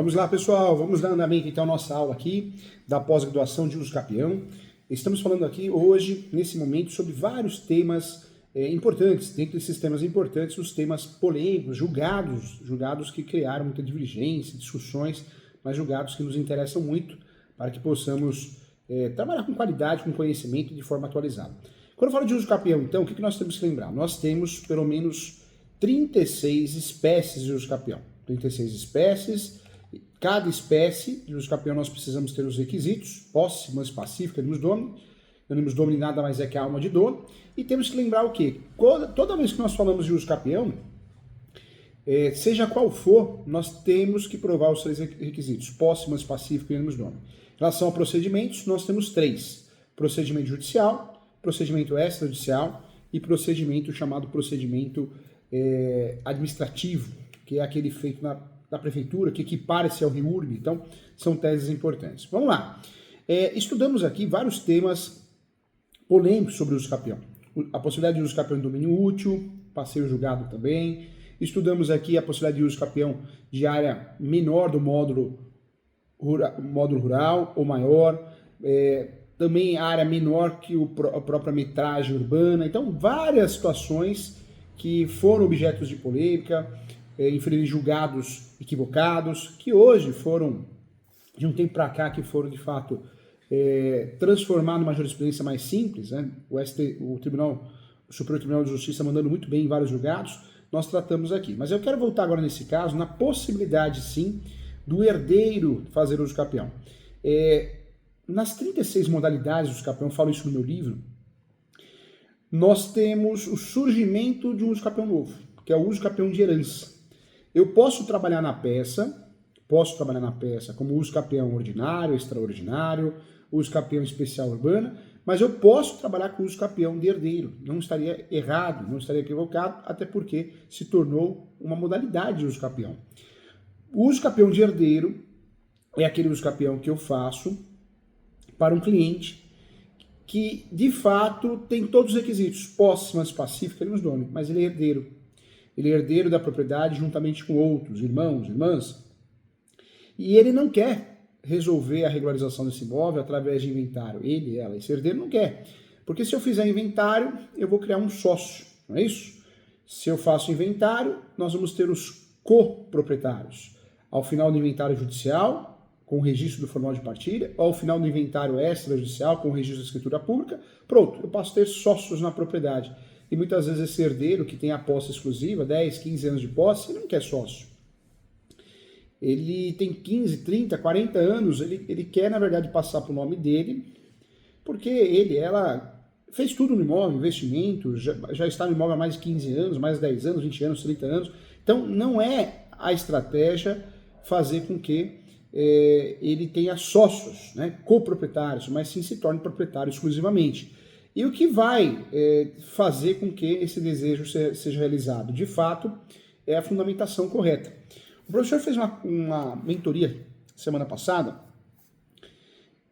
Vamos lá, pessoal, vamos dar andamento então à nossa aula aqui da pós-graduação de uso capião. Estamos falando aqui hoje, nesse momento, sobre vários temas importantes. Dentro desses temas importantes, os temas polêmicos, julgados que criaram muita divergência, discussões, mas julgados que nos interessam muito para que possamos trabalhar com qualidade, com conhecimento de forma atualizada. Quando eu falo de uso capião, então, o que nós temos que lembrar? Nós temos pelo menos 36 espécies de uso capião. 36 espécies. Cada espécie de uso capião nós precisamos ter os requisitos: posse, manso pacífica, animus domini. Animus domini nada mais é que a alma de dono. E temos que lembrar o quê? Toda vez que nós falamos de uso capião, seja qual for, nós temos que provar os 3 requisitos: posse, manso pacífico e animus domini. Em relação a procedimentos, nós temos 3. Procedimento judicial, procedimento extrajudicial e procedimento chamado procedimento administrativo, que é aquele feito da prefeitura, que equipara-se ao REURB. Então, são teses importantes. Vamos lá. Estudamos aqui vários temas polêmicos sobre o uso capião. A possibilidade de uso capião em domínio útil, passeio julgado também. Estudamos aqui a possibilidade de uso capião de área menor do módulo rural ou maior. Também a área menor que a própria metragem urbana. Então, várias situações que foram objetos de polêmica, infelizmente julgados equivocados, que hoje foram, de um tempo para cá, que foram de fato transformados numa jurisprudência mais simples, né? O Superior Tribunal de Justiça mandando muito bem em vários julgados, nós tratamos aqui. Mas eu quero voltar agora nesse caso, na possibilidade sim, do herdeiro fazer uso capião. Nas 36 modalidades do uso capião, eu falo isso no meu livro, nós temos o surgimento de um uso capião novo, que é o uso capião de herança. Eu posso trabalhar na peça como uso capião ordinário, extraordinário, uso capião especial urbana, mas eu posso trabalhar com uso capião de herdeiro. Não estaria errado, não estaria equivocado, até porque se tornou uma modalidade de uso capião. O uso capião de herdeiro é aquele uso capião que eu faço para um cliente que, de fato, tem todos os requisitos: posse, manso pacífica, animus domini, mas ele é herdeiro. Ele é herdeiro da propriedade juntamente com outros irmãos, irmãs, e ele não quer resolver a regularização desse imóvel através de inventário. Esse herdeiro não quer, porque se eu fizer inventário, eu vou criar um sócio, não é isso? Se eu faço inventário, nós vamos ter os coproprietários. Ao final do inventário judicial, com o registro do formal de partilha, ou ao final do inventário extrajudicial, com o registro da escritura pública, pronto, eu passo a ter sócios na propriedade. E muitas vezes esse herdeiro que tem a posse exclusiva, 10, 15 anos de posse, ele não quer sócio. Ele tem 15, 30, 40 anos, ele quer, na verdade, passar para o nome dele, porque ela fez tudo no imóvel, investimento, já está no imóvel há mais de 15 anos, mais de 10 anos, 20 anos, 30 anos. Então, não é a estratégia fazer com que ele tenha sócios, né, coproprietários, mas sim se torne proprietário exclusivamente. E o que vai fazer com que esse desejo seja realizado? De fato, é a fundamentação correta. O professor fez uma mentoria semana passada,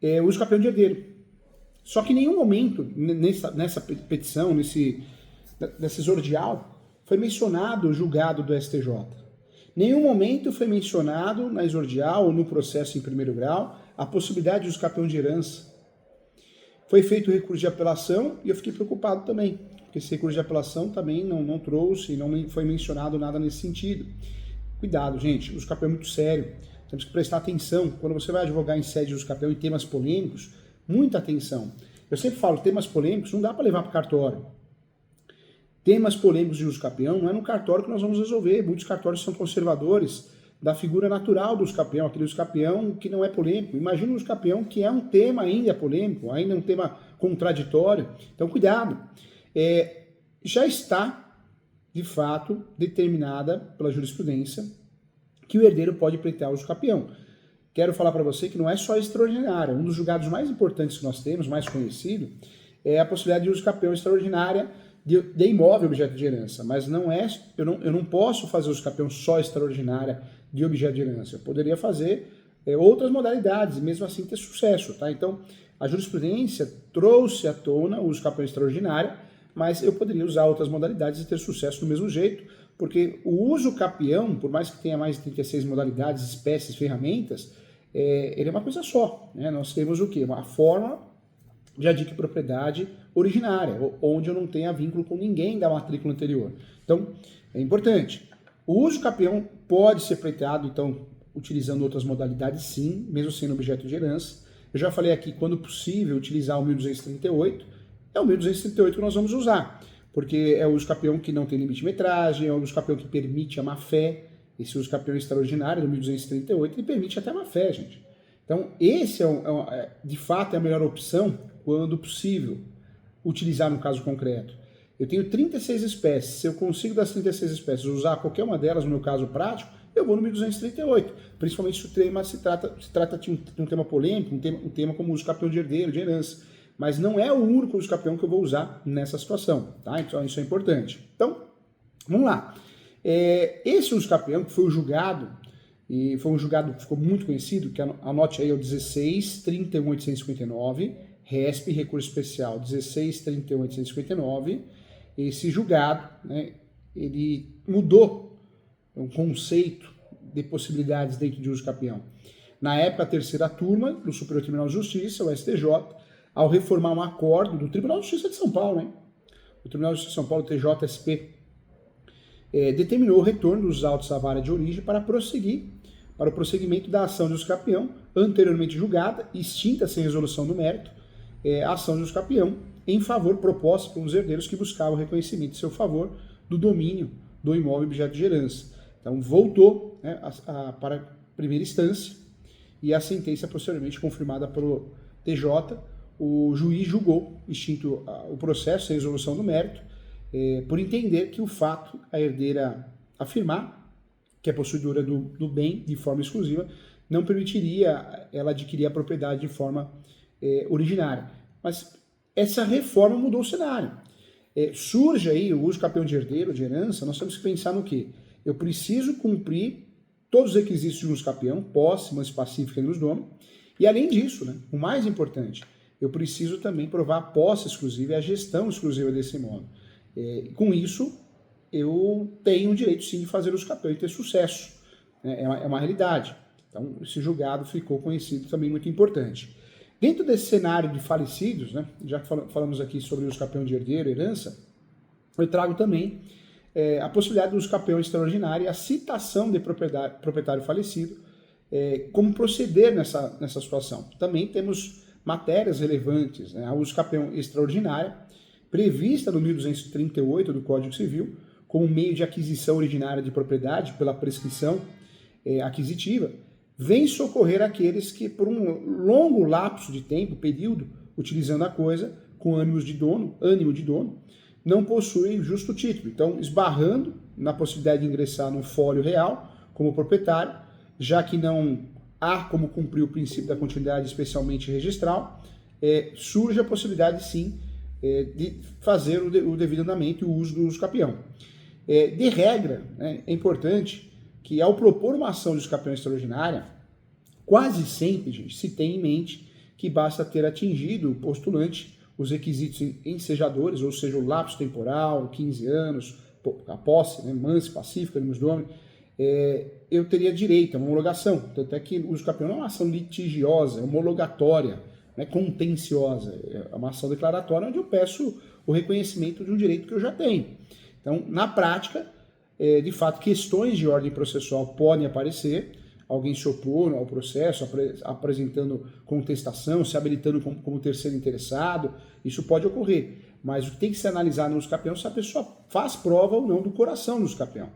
o uso capião de herdeiro. Só que em nenhum momento, nessa petição, nessa exordial, foi mencionado o julgado do STJ. Nenhum momento foi mencionado na exordial ou no processo em primeiro grau a possibilidade de uso capião de herança. Foi feito o recurso de apelação e eu fiquei preocupado também, porque esse recurso de apelação também não trouxe, não foi mencionado nada nesse sentido. Cuidado, gente, o uso capião é muito sério, temos que prestar atenção. Quando você vai advogar em sede de uso capião em temas polêmicos, muita atenção. Eu sempre falo, temas polêmicos não dá para levar para o cartório. Temas polêmicos de uso capião não é no cartório que nós vamos resolver. Muitos cartórios são conservadores da figura natural do uso capião, aquele uso capião que não é polêmico. Imagina o uso capião que é um tema ainda polêmico, ainda é um tema contraditório. Então, cuidado. Já está, de fato, determinada pela jurisprudência que o herdeiro pode pleitear o uso capião. Quero falar para você que não é só extraordinária. Um dos julgados mais importantes que nós temos, mais conhecido, é a possibilidade de uso capião extraordinária de imóvel objeto de herança, mas eu não posso fazer uso capião só extraordinária de objeto de herança. Eu poderia fazer outras modalidades e mesmo assim ter sucesso, tá? Então, a jurisprudência trouxe à tona o uso capião extraordinário, mas eu poderia usar outras modalidades e ter sucesso do mesmo jeito, porque o uso capião, por mais que tenha mais de 36 modalidades, espécies, ferramentas, ele é uma coisa só, né? Nós temos o quê? Uma forma de adquirir propriedade originária, onde eu não tenha vínculo com ninguém da matrícula anterior. Então, é importante. O uso capião pode ser pleiteado, então, utilizando outras modalidades, sim, mesmo sendo objeto de herança. Eu já falei aqui, quando possível, utilizar o 1238. É o 1238 que nós vamos usar, porque é o uso capião que não tem limite de metragem, é o uso capião que permite a má-fé. Esse uso capião extraordinário do 1238, ele permite até a má-fé, gente. Então, esse de fato, é a melhor opção quando possível utilizar no caso concreto. Eu tenho 36 espécies, se eu consigo das 36 espécies usar qualquer uma delas no meu caso prático, eu vou no 1238, principalmente se o tema se trata de um tema polêmico, um tema como o uso capião de herdeiro, de herança, mas não é o único uso capião que eu vou usar nessa situação, tá? Então isso é importante. Então, vamos lá. Esse uso capião que foi julgado, e foi um julgado que ficou muito conhecido, que anote aí, é o 16.31.859, RESP, recurso especial 16.31.859. Esse julgado, né, ele mudou o conceito de possibilidades dentro de uso capião. Na época, a terceira turma do Superior Tribunal de Justiça, o STJ, ao reformar um acordo do Tribunal de Justiça de São Paulo, né? O Tribunal de Justiça de São Paulo, TJSP, determinou o retorno dos autos à vara de origem para o prosseguimento da ação de uso capião, anteriormente julgada, extinta sem resolução do mérito, a ação de uso capião em favor proposta pelos herdeiros que buscavam o reconhecimento em seu favor do domínio do imóvel objeto de herança. Então, voltou, né, para a primeira instância e a sentença posteriormente confirmada pelo TJ, o juiz julgou extinto o processo sem resolução do mérito, por entender que o fato, a herdeira afirmar que é possuidora do bem de forma exclusiva, não permitiria ela adquirir a propriedade de forma originária. Mas essa reforma mudou o cenário. Surge aí o uso capião de herdeiro, de herança, nós temos que pensar no quê? Eu preciso cumprir todos os requisitos de uso capião, posse, manso pacífica e nos dono, e além disso, né, o mais importante, eu preciso também provar a posse exclusiva e a gestão exclusiva desse imóvel. Com isso, eu tenho o direito sim de fazer uso capião e ter sucesso. É uma realidade. Então, esse julgado ficou conhecido também muito importante. Dentro desse cenário de falecidos, né, já que falamos aqui sobre o uso capião de herdeiro, herança, eu trago também a possibilidade do uso capião extraordinário e a citação de proprietário falecido, como proceder nessa situação. Também temos matérias relevantes, né, a uso capião extraordinária, prevista no 1238 do Código Civil, como meio de aquisição originária de propriedade pela prescrição aquisitiva, vem socorrer aqueles que, por um longo lapso de tempo, período, utilizando a coisa com ânimo de dono, não possuem justo título. Então, esbarrando na possibilidade de ingressar no fólio real como proprietário, já que não há como cumprir o princípio da continuidade, especialmente registral, surge a possibilidade, sim, de fazer o devido andamento e o uso do uso capião. De regra, né, é importante que, ao propor uma ação de uso capião extraordinária, quase sempre, gente, se tem em mente que basta ter atingido o postulante os requisitos ensejadores, ou seja, o lapso temporal, 15 anos, a posse, né, manso, pacífica, nos domini, eu teria direito a uma homologação. Tanto é que o uso capião não é uma ação litigiosa, é homologatória, né, contenciosa. É uma ação declaratória onde eu peço o reconhecimento de um direito que eu já tenho. Então, na prática, de fato, questões de ordem processual podem aparecer, alguém se opor ao processo, apresentando contestação, se habilitando como terceiro interessado, isso pode ocorrer. Mas o que tem que ser analisado no uso capião é se a pessoa faz prova ou não do coração no uso capião.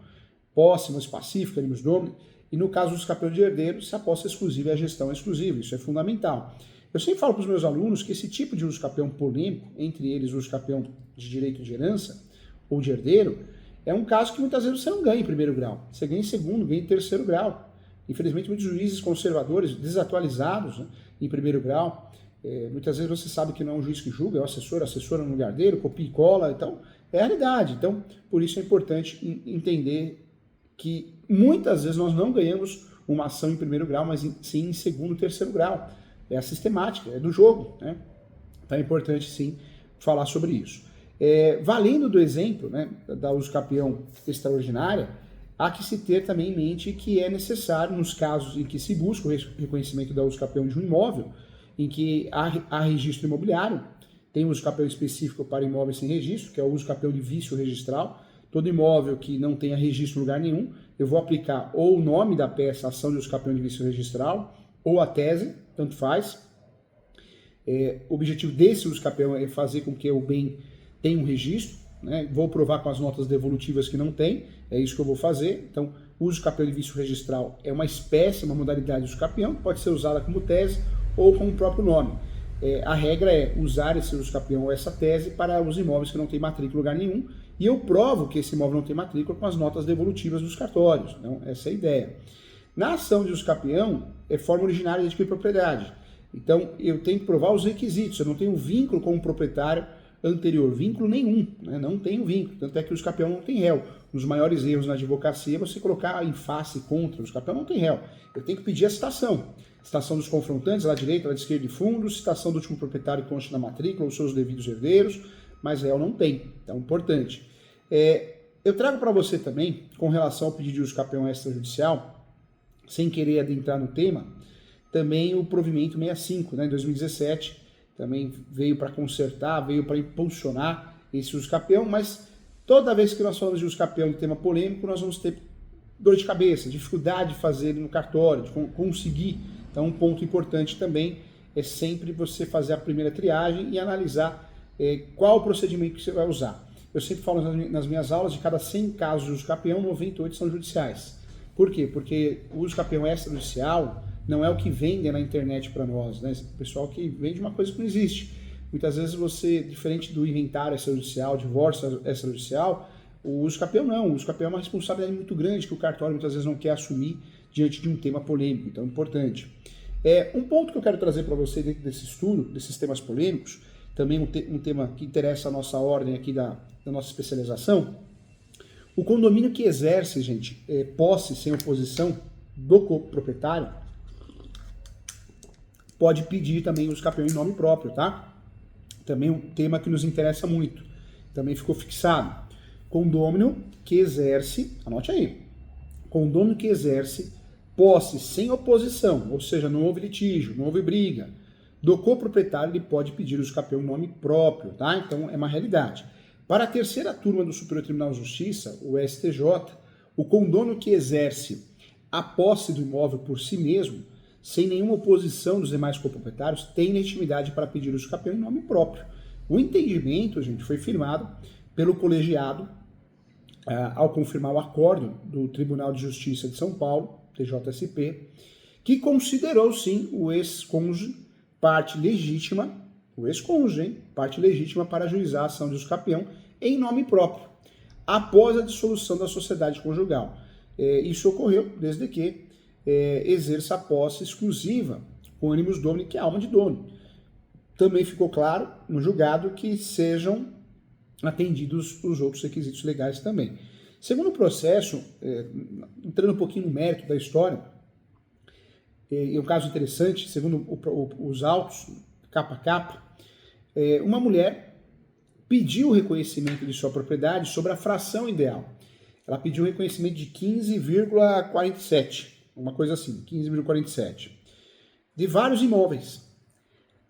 Posse, manso pacífica, animus domini, e no caso do uso capião de herdeiro, se a posse é exclusiva e a gestão é exclusiva, isso é fundamental. Eu sempre falo para os meus alunos que esse tipo de uso capião polêmico, entre eles o uso capião de direito de herança ou de herdeiro, é um caso que muitas vezes você não ganha em primeiro grau, você ganha em segundo, ganha em terceiro grau. Infelizmente, muitos juízes conservadores, desatualizados, né, em primeiro grau, muitas vezes você sabe que não é um juiz que julga, é o assessor, assessora no lugar dele, copia e cola, então é a realidade. Então, por isso é importante entender que muitas vezes nós não ganhamos uma ação em primeiro grau, mas sim em segundo e terceiro grau. É a sistemática, é do jogo, né? Então é importante sim falar sobre isso. Valendo do exemplo, né, da usucapião extraordinária, há que se ter também em mente que é necessário, nos casos em que se busca o reconhecimento da usucapião de um imóvel, em que há registro imobiliário, tem um usucapião específico para imóveis sem registro, que é o usucapião de vício registral. Todo imóvel que não tenha registro em lugar nenhum, eu vou aplicar ou o nome da peça, ação de usucapião de vício registral, ou a tese, tanto faz. O objetivo desse usucapião é fazer com que o bem tenha um registro, né? Vou provar com as notas devolutivas que não tem, é isso que eu vou fazer. Então, o usucapião de vício registral é uma espécie, uma modalidade de usucapião, que pode ser usada como tese ou com o próprio nome. A regra é usar esse usucapião ou essa tese para os imóveis que não têm matrícula em lugar nenhum, e eu provo que esse imóvel não tem matrícula com as notas devolutivas dos cartórios. Então, essa é a ideia. Na ação de usucapião, é forma originária de adquirir propriedade. Então, eu tenho que provar os requisitos, eu não tenho vínculo com o proprietário anterior, vínculo nenhum, né? Não tenho vínculo, tanto é que o usucapião não tem réu. Um dos maiores erros na advocacia é você colocar em face contra, o usucapião não tem réu. Eu tenho que pedir a citação. Citação dos confrontantes, lá direita, lá esquerda de fundo, citação do último proprietário que consta na matrícula, os seus devidos herdeiros, mas réu não tem, então importante. Eu trago para você também, com relação ao pedido de usucapião extrajudicial, sem querer adentrar no tema, também o provimento 65, né, em 2017, também veio para consertar, veio para impulsionar esse usucapião, mas toda vez que nós falamos de usucapião de tema polêmico, nós vamos ter dor de cabeça, dificuldade de fazer ele no cartório, de conseguir. Então, um ponto importante também é sempre você fazer a primeira triagem e analisar qual o procedimento que você vai usar. Eu sempre falo nas minhas aulas, de cada 100 casos de usucapião, 98 são judiciais. Por quê? Porque o usucapião extrajudicial não é o que vendem na internet para nós, né? O pessoal que vende uma coisa que não existe. Muitas vezes você, diferente do inventário extrajudicial, divórcio extrajudicial, o usucapião não. O usucapião é uma responsabilidade muito grande que o cartório muitas vezes não quer assumir diante de um tema polêmico, então é importante. Um ponto que eu quero trazer para você dentro desse estudo, desses temas polêmicos, também um tema que interessa a nossa ordem aqui da nossa especialização, o condomínio que exerce, gente, posse sem oposição do coproprietário, pode pedir também o usucapião em nome próprio, tá? Também um tema que nos interessa muito, também ficou fixado. Condômino que exerce, anote aí, condômino que exerce posse sem oposição, ou seja, não houve litígio, não houve briga, do coproprietário, ele pode pedir o usucapião em nome próprio, tá? Então, é uma realidade. Para a terceira turma do Superior Tribunal de Justiça, o STJ, o condômino que exerce a posse do imóvel por si mesmo, sem nenhuma oposição dos demais coproprietários, tem legitimidade para pedir o usucapião em nome próprio. O entendimento, gente, foi firmado pelo colegiado ao confirmar o acórdão do Tribunal de Justiça de São Paulo, TJSP, que considerou, sim, o ex-cônjuge parte legítima, o ex-cônjuge, hein, parte legítima para ajuizar a ação de usucapião em nome próprio, após a dissolução da sociedade conjugal. Isso ocorreu desde que exerça a posse exclusiva com ânimos domini, que é a alma de dono. Também ficou claro no julgado que sejam atendidos os outros requisitos legais também. Segundo o processo, entrando um pouquinho no mérito da história, é um caso interessante, segundo os autos, capa a capa, uma mulher pediu o reconhecimento de sua propriedade sobre a fração ideal. Ela pediu um reconhecimento de 15,47, uma coisa assim, 15,47, de vários imóveis.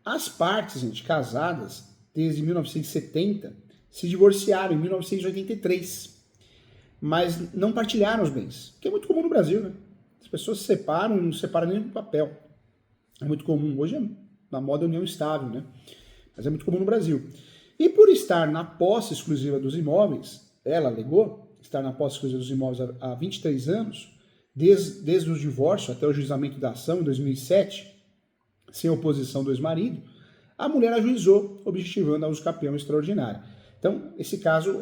As partes, gente, casadas desde 1970, se divorciaram em 1983, mas não partilharam os bens, que é muito comum no Brasil, né? As pessoas se separam e não separam nem no papel. É muito comum. Hoje é na moda união estável, né? Mas é muito comum no Brasil. E por estar na posse exclusiva dos imóveis, ela alegou estar na posse exclusiva dos imóveis há 23 anos, desde o divórcio até o juizamento da ação em 2007, sem oposição do ex-marido, a mulher ajuizou, objetivando a usucapião extraordinária. Então, esse caso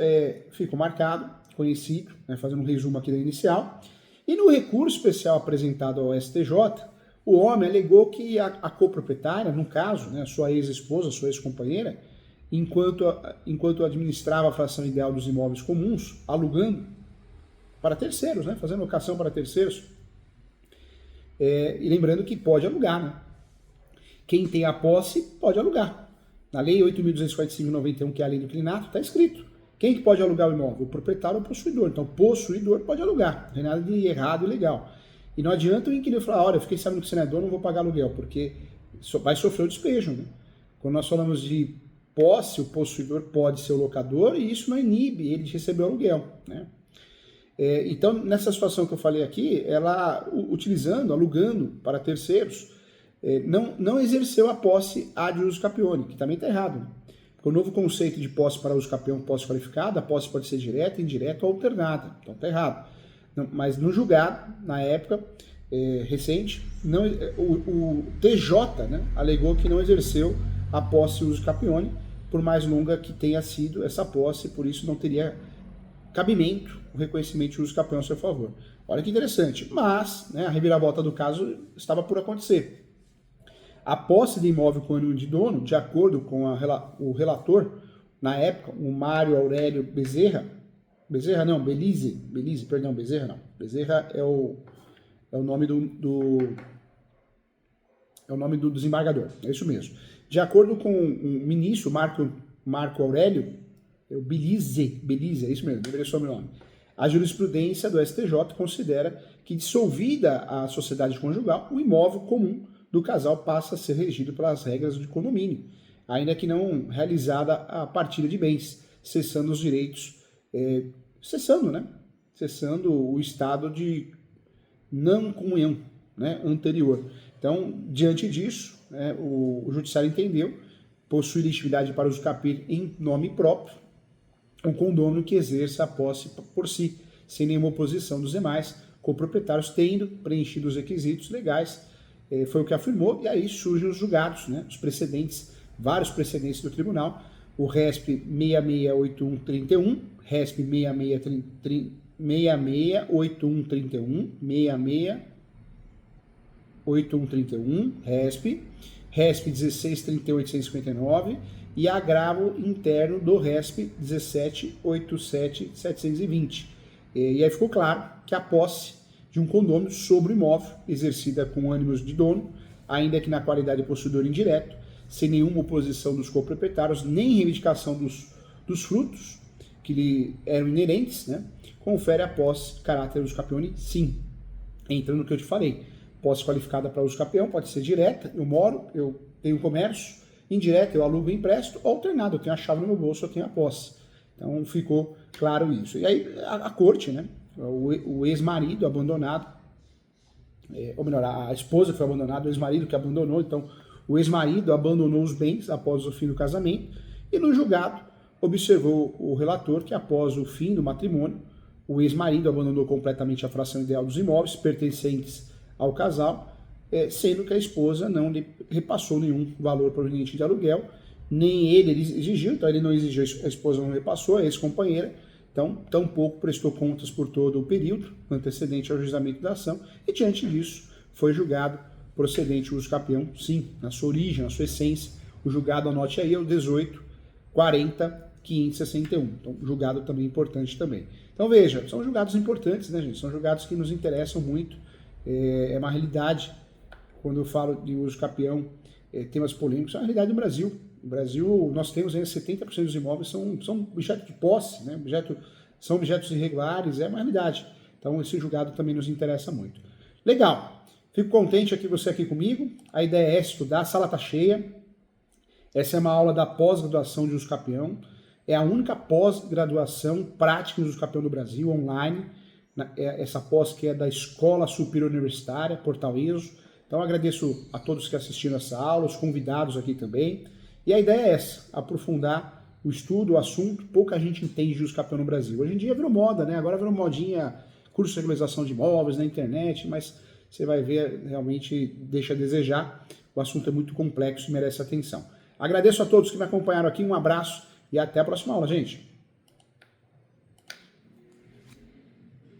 ficou marcado, conhecido, né, fazendo um resumo aqui da inicial. E no recurso especial apresentado ao STJ, o homem alegou que a coproprietária, no caso, né, sua ex-esposa, sua ex-companheira, enquanto administrava a fração ideal dos imóveis comuns, alugando para terceiros, né, fazendo locação para terceiros, e lembrando que pode alugar, né? Quem tem a posse pode alugar. Na Lei 8.245/91, que é a lei do inclinato, está escrito. Quem que pode alugar o imóvel? O proprietário ou o possuidor. Então, o possuidor pode alugar. Não tem nada de errado e legal. E não adianta o inquilino falar, olha, eu fiquei sabendo que você não é dono, não vou pagar aluguel, porque vai sofrer o despejo. Né? Quando nós falamos de posse, o possuidor pode ser o locador e isso não inibe ele de receber o aluguel. Né? Então, nessa situação que eu falei aqui, ela, utilizando, alugando para terceiros, não exerceu a posse ad usus capione, que também está errado. Né? Porque o novo conceito de posse para uso capião, posse qualificada, a posse pode ser direta, indireta ou alternada. Então está errado. Não, mas no julgado, na época recente, o TJ, né, alegou que não exerceu a posse uso capione, por mais longa que tenha sido essa posse, por isso não teria cabimento o reconhecimento de uso capião a seu favor. Olha que interessante. Mas, né, a reviravolta do caso estava por acontecer. A posse de imóvel com ânimo de dono, de acordo com o relator, na época, o Mário Aurélio Bezerra não, Belize, perdão, Bezerra não. Bezerra é o nome é o nome do desembargador, é isso mesmo. De acordo com o ministro Marco Aurélio, é o Belize, é isso mesmo, deveria ser o nome. A jurisprudência do STJ considera que, dissolvida a sociedade conjugal, o imóvel comum do casal passa a ser regido pelas regras de condomínio, ainda que não realizada a partilha de bens, cessando os direitos, cessando o estado de não comunhão, né, anterior. Então, diante disso, né, o judiciário entendeu possui legitimidade para usufruir em nome próprio um condômino que exerça a posse por si, sem nenhuma oposição dos demais coproprietários, tendo preenchido os requisitos legais. Foi o que afirmou, e aí surgem os julgados, né, os precedentes, vários precedentes do tribunal, o RESP 668131, RESP 668131, RESP 1638859 e agravo interno do RESP 1787720. E aí ficou claro que a posse de um condômino sobre o imóvel, exercida com ânimos de dono, ainda que na qualidade de possuidor indireto, sem nenhuma oposição dos coproprietários, nem reivindicação dos frutos que lhe eram inerentes, né, confere a posse caráter uso capione, sim. Entra no que eu te falei. Posse qualificada para uso capião pode ser direta, eu moro, eu tenho comércio, indireta, eu alugo e empresto, ou alternado, eu tenho a chave no meu bolso, eu tenho a posse. Então ficou claro isso. E aí a corte, né, o ex-marido abandonado, ou melhor, a esposa foi abandonada, o ex-marido que abandonou, então o ex-marido abandonou os bens após o fim do casamento e no julgado observou o relator que após o fim do matrimônio, o ex-marido abandonou completamente a fração ideal dos imóveis pertencentes ao casal, sendo que a esposa não lhe repassou nenhum valor proveniente de aluguel, nem ele exigiu, então ele não exigiu, a esposa não repassou, a ex-companheira, então tampouco prestou contas por todo o período antecedente ao juizamento da ação, e diante disso foi julgado procedente o uso capião, sim, na sua origem, na sua essência. O julgado, anote aí, é o 18.40.561. Então, julgado também importante também. Então, veja, são julgados importantes, né, gente? São julgados que nos interessam muito. É uma realidade, quando eu falo de uso capião, temas polêmicos, é uma realidade do Brasil. No Brasil, nós temos ainda 70% dos imóveis são objeto de posse, né? São objetos irregulares, é uma realidade. Então, esse julgado também nos interessa muito. Legal. Fico contente aqui você aqui comigo. A ideia é estudar, a sala está cheia. Essa é uma aula da pós-graduação de uso capião. É a única pós-graduação prática em uso capião do Brasil, online. Essa pós que é da Escola Superior Universitária, Portal ESO. Então agradeço a todos que assistiram essa aula, os convidados aqui também. E a ideia é essa, aprofundar o estudo, o assunto. Pouca gente entende de uso capião no Brasil. Hoje em dia virou moda, né? Agora virou modinha, curso de regularização de imóveis na internet, mas você vai ver, realmente deixa a desejar. O assunto é muito complexo e merece atenção. Agradeço a todos que me acompanharam aqui, um abraço e até a próxima aula, gente.